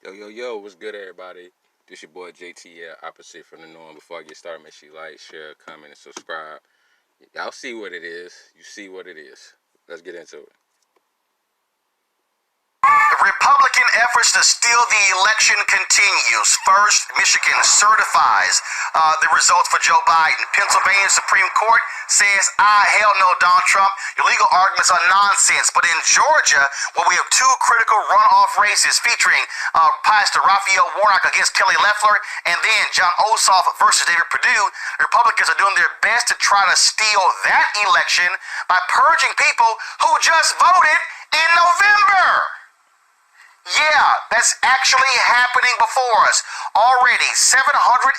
Yo, what's good, everybody? This your boy JTL, opposite from the norm. Before I get started, make sure you like, share, comment, and subscribe. Y'all see what it is. You see what it is. Let's get into it. Republican efforts to steal the election continues. First, Michigan certifies the results for Joe Biden. Pennsylvania Supreme Court says, hell no, Donald Trump. Your legal arguments are nonsense. But in Georgia, where we have two critical runoff races featuring Pastor Raphael Warnock against Kelly Loeffler and then John Ossoff versus David Perdue, Republicans are doing their best to try to steal that election by purging people who just voted in November. Yeah, that's actually happening before us. Already, 750,000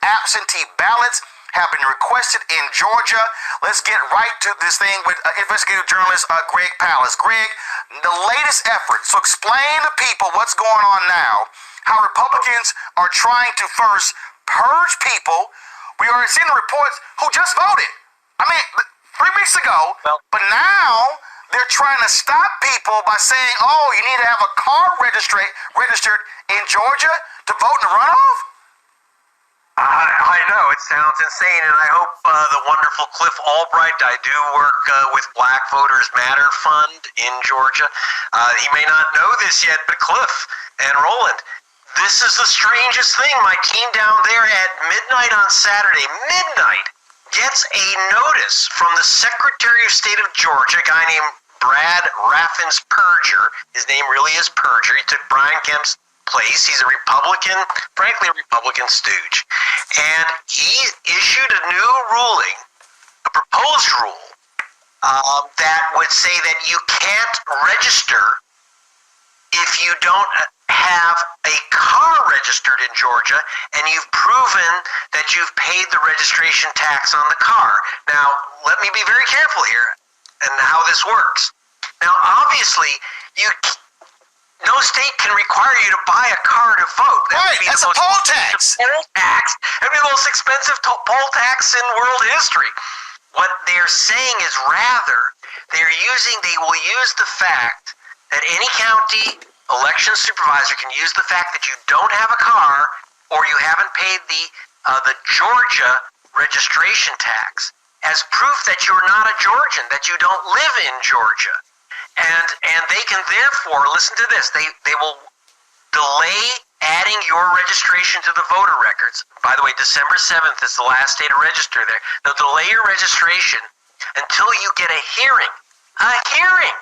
absentee ballots have been requested in Georgia. Let's get right to this thing with investigative journalist Greg Palast. Greg, the latest effort. So explain to people what's going on now, how Republicans are trying to first purge people. We are seeing reports who just voted. I mean, 3 weeks ago, but now they're trying to stop people by saying, oh, you need to have a car registered in Georgia to vote in the runoff? I know, it sounds insane, and I hope the wonderful Cliff Albright, I do work with Black Voters Matter Fund in Georgia. He may not know this yet, but Cliff and Roland, this is the strangest thing. My team down there at midnight on Saturday, gets a notice from the Secretary of State of Georgia, a guy named Brad Raffensperger. His name really is Perger. He took Brian Kemp's place. He's a Republican, frankly a Republican stooge. And he issued a new ruling, a proposed rule, that would say that you can't register if you don't have a car registered in Georgia and you've proven that you've paid the registration tax on the car. Now, let me be very careful here and how this works. Now, obviously, no state can require you to buy a car to vote. That's a poll tax. That'd be the most expensive poll tax in world history. What they're saying is rather, they will use the fact that any county election supervisor can use the fact that you don't have a car or you haven't paid the Georgia registration tax as proof that you're not a Georgian, that you don't live in Georgia. And they can therefore, listen to this, they will delay adding your registration to the voter records. By the way, December 7th is the last day to register there. They'll delay your registration until you get a hearing. A hearing!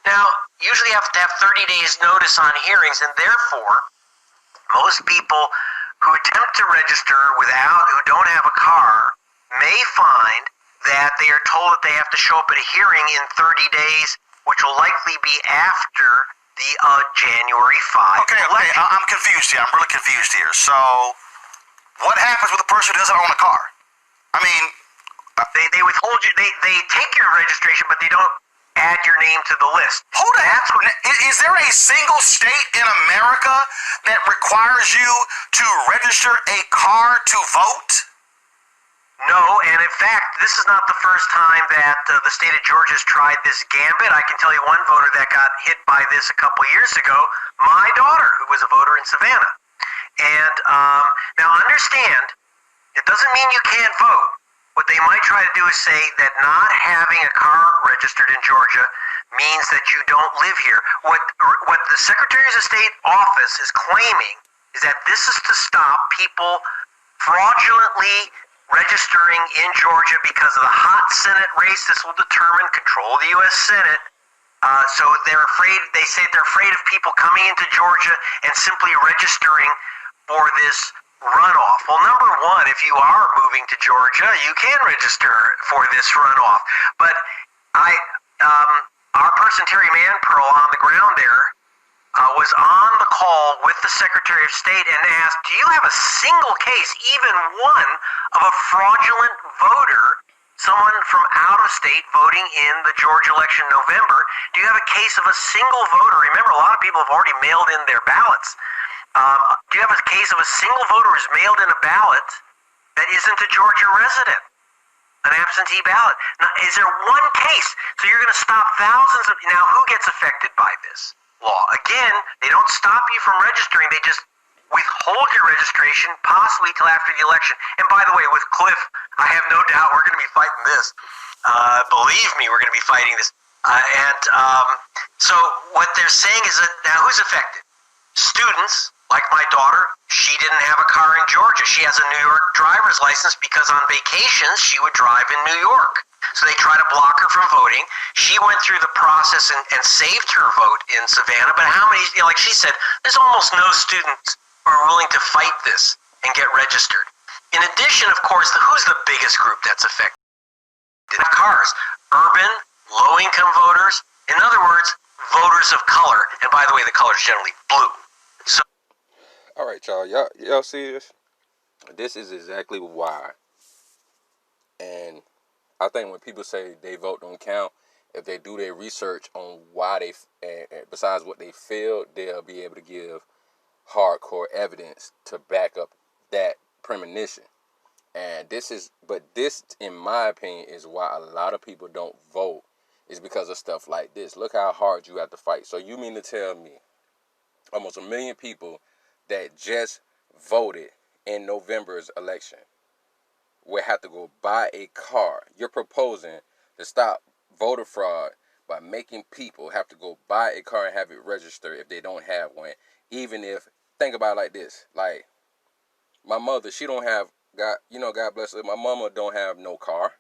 Now, usually you have to have 30 days notice on hearings, and therefore, most people who attempt to register who don't have a car may find that they are told that they have to show up at a hearing in 30 days, which will likely be after the January 5 Okay, I'm confused here. I'm really confused here. So, what happens with a person who doesn't own a car? I mean, they withhold you, they take your registration, but they don't add your name to the list. Is there a single state in America that requires you to register a car to vote? No, and in fact, this is not the first time that the state of Georgia has tried this gambit. I can tell you one voter that got hit by this a couple years ago, my daughter, who was a voter in Savannah. And now understand, it doesn't mean you can't vote. What they might try to do is say that not having a car registered in Georgia means that you don't live here. What the Secretary of State office is claiming is that this is to stop people fraudulently registering in Georgia because of the hot Senate race. This will determine control of the U.S. Senate. So they're afraid. They say they're afraid of people coming into Georgia and simply registering for this runoff. Well, number one, if you are moving to Georgia, you can register for this runoff. But our person Terry Manperl on the ground there was on the call with the Secretary of State and asked, do you have a single case, even one, of a fraudulent voter, someone from out of state voting in the Georgia election in November? Do you have a case of a single voter? Remember, a lot of people have already mailed in their ballots. Do you have a case of a single voter who's mailed in a ballot that isn't a Georgia resident? An absentee ballot. Now, is there one case? So you're going to stop thousands of... Now, who gets affected by this? law. Again, they don't stop you from registering. They just withhold your registration, possibly till after the election. And by the way, with Cliff, I have no doubt we're going to be fighting this. Believe me, we're going to be fighting this. So what they're saying is that now who's affected? Students, like my daughter, she didn't have a car in Georgia. She has a New York driver's license because on vacations she would drive in New York. So they try to block her from voting. She went through the process and saved her vote in Savannah. But how many, like she said, there's almost no students who are willing to fight this and get registered. In addition, of course, who's the biggest group that's affected? Cars. Urban, low-income voters. In other words, voters of color. And by the way, the color is generally blue. So, all right, y'all see this? This is exactly why. And I think when people say they vote don't count, if they do their research on why they, besides what they feel, they'll be able to give hardcore evidence to back up that premonition. And this, in my opinion, is why a lot of people don't vote, is because of stuff like this. Look how hard you have to fight. So you mean to tell me almost 1 million people that just voted in November's election will have to go buy a car? You're proposing to stop voter fraud by making people have to go buy a car and have it registered if they don't have one. Even if, think about it like this, like my mother, she don't have, God bless her, my mama don't have no car.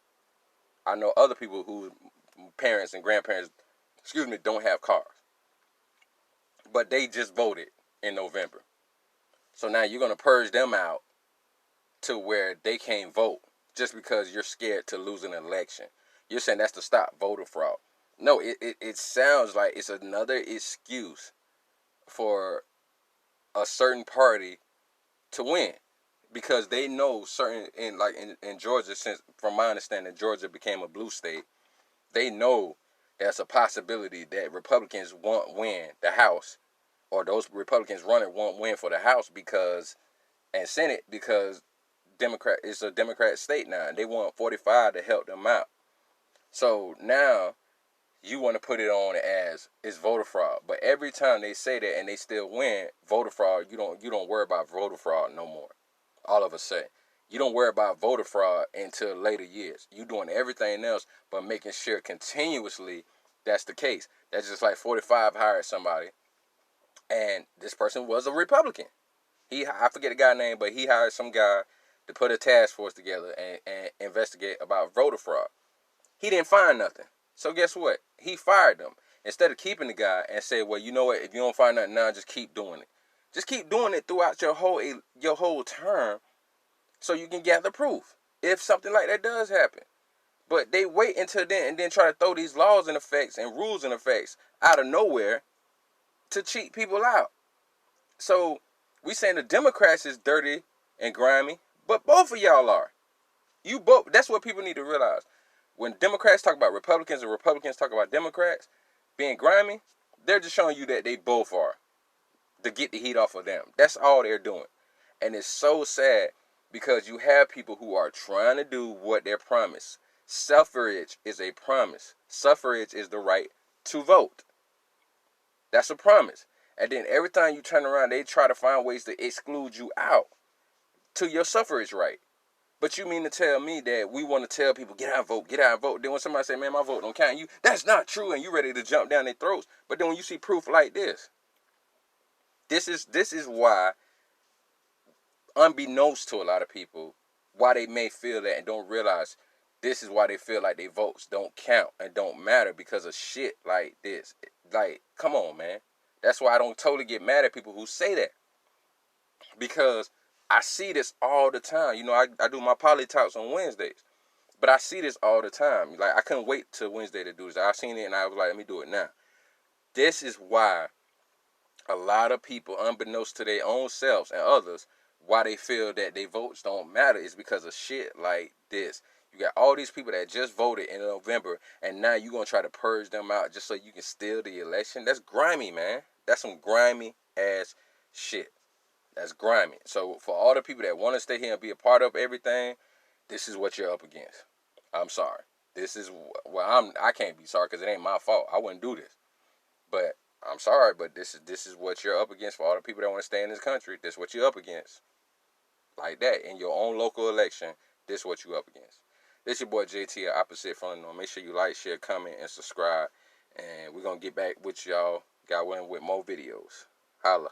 I know other people whose parents and grandparents, don't have cars. But they just voted in November. So now you're going to purge them out to where they can't vote just because you're scared to lose an election. You're saying that's to stop voter fraud. No, it sounds like it's another excuse for a certain party to win, because they know in Georgia, since from my understanding Georgia became a blue state, they know there's a possibility that Republicans won't win the House, or those Republicans running won't win for the House and Senate, because it's a Democrat state now, and they want 45 to help them out. So now you want to put it on as it's voter fraud, but every time they say that and they still win voter fraud, you don't worry about voter fraud no more. All of a sudden, you don't worry about voter fraud until later years. You doing everything else but making sure continuously that's the case. That's just like 45 hired somebody, and this person was a Republican. I forget the guy's name, but he hired some guy to put a task force together and investigate about voter fraud. He didn't find nothing. So guess what? He fired them. Instead of keeping the guy and say, well, you know what? If you don't find nothing now, just keep doing it. Just keep doing it throughout your whole term so you can gather proof if something like that does happen. But they wait until then and then try to throw these laws in effect and rules in effect out of nowhere to cheat people out. So we saying the Democrats is dirty and grimy, but both of y'all are. You both. That's what people need to realize. When Democrats talk about Republicans and Republicans talk about Democrats being grimy, they're just showing you that they both are, to get the heat off of them. That's all they're doing. And it's so sad because you have people who are trying to do what they're promised. Suffrage is a promise. Suffrage is the right to vote. That's a promise. And then every time you turn around, they try to find ways to exclude you out to your suffrage right. But you mean to tell me that we want to tell people, get out and vote, get out and vote. Then when somebody say, man, my vote don't count, that's not true, and you ready to jump down their throats. But then when you see proof like this is why, unbeknownst to a lot of people, why they may feel that and don't realize this is why they feel like their votes don't count and don't matter, because of shit like this. Like, come on, man. That's why I don't totally get mad at people who say that. Because I see this all the time. I do my poly talks on Wednesdays. But I see this all the time. Like, I couldn't wait till Wednesday to do this. I seen it and I was like, let me do it now. This is why a lot of people, unbeknownst to their own selves and others, why they feel that their votes don't matter is because of shit like this. You got all these people that just voted in November, and now you're going to try to purge them out just so you can steal the election. That's grimy, man. That's some grimy ass shit. That's grimy. So for all the people that want to stay here and be a part of everything, this is what you're up against. I'm sorry. This is, I can't be sorry because it ain't my fault. I wouldn't do this. But I'm sorry, but this is what you're up against for all the people that want to stay in this country. This is what you're up against. Like that. In your own local election, this is what you up against. This your boy JT, Opposite from the Norm. Make sure you like, share, comment, and subscribe. And we're going to get back with y'all. Got one with more videos. Holla.